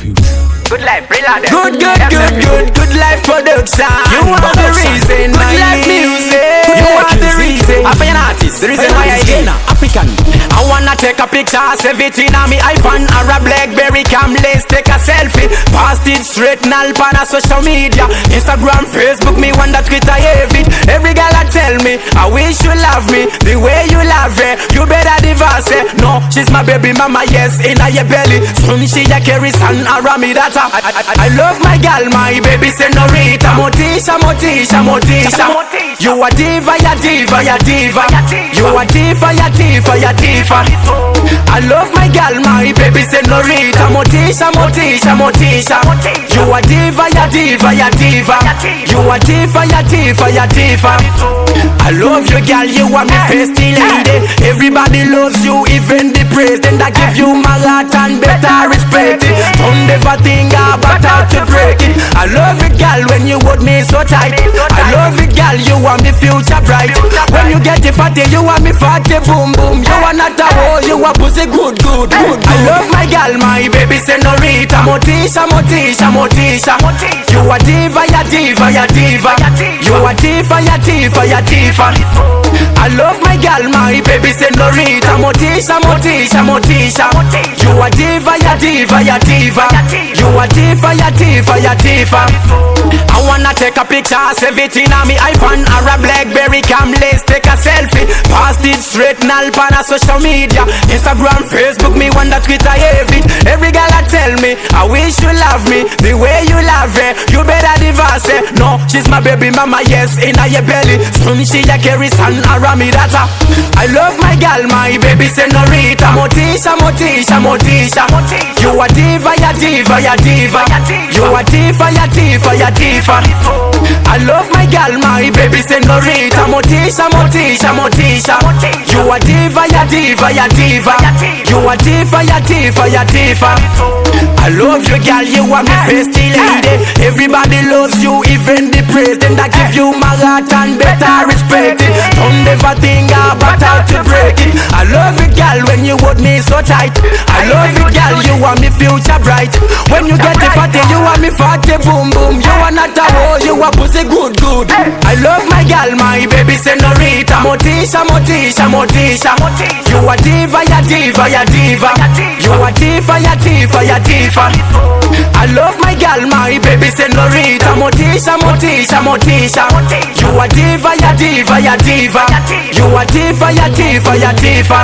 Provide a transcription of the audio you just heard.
Good life, reloaded. Good life production. You are the reason. Good life music. You are the reason. I'm an artist. The reason why I Genna African. I wanna take a picture, save it in on me iPhone or a BlackBerry cam. Let's take a selfie. Post it straight now on a social media. Instagram, Facebook, me wonder Twitter, every. Every girl I tell me, I wish you love me the way you love her. You better divorce her. No, she's my baby mama, yes, in your belly. Soon she a carry son around me that I love my gal, my baby Senorita. Mortisha. You a diva, ya diva. You a diva, ya diva. I love my gal, my baby Senorita. Mortisha. You a diva, ya diva. You a diva, ya diva. I love you, gal, you are my festy lady. Everybody loves you, even the president. I give you my heart and better respect it. Don't ever think about how to break it. I love it, gal, when you hold me so tight. I love it, gal, you are my future bright. When you get it fatty, you are me fatty boom boom. You are not a hoe, you are pussy good. I love my gal, my baby Senorita. Mortisha. You a diva, ya diva. You a diva, ya diva. I love my gal, my baby Senorita. Mortisha. You a diva, ya diva. You a diva, ya diva. I wanna take a picture, save it in on me iPhone or a BlackBerry cam. Let's take a selfie. Post it straight now on a social media. Instagram, Facebook, me wonder Twitter, every girl I tell me, I wish you love me the way you love her. You better divorce her. No, she's my baby mama, yes, in your belly. Soon she a carry son around me that I love my gal, my baby Senorita. Mortisha. You a diva, ya diva. You a diva, ya diva. I love my gal, my baby Senorita. Mortisha. You a diva, ya diva. You a diva, ya diva. I love you, gal, you are my festy lady. Everybody loves you, even the president. I give you my heart and better respect it. Don't ever think about how to break it. I love it, gal, when you hold me so tight. I love it, gal, you are my future bright. When you get it fatty, you are me fatty boom boom. You are not a hoe, you are pussy good. I love my gal, my baby Senorita. Mortisha. You a diva, ya diva. You a diva, ya diva. I love my gal, my baby Senorita. Mortisha. You a diva, ya diva. You a diva, ya diva.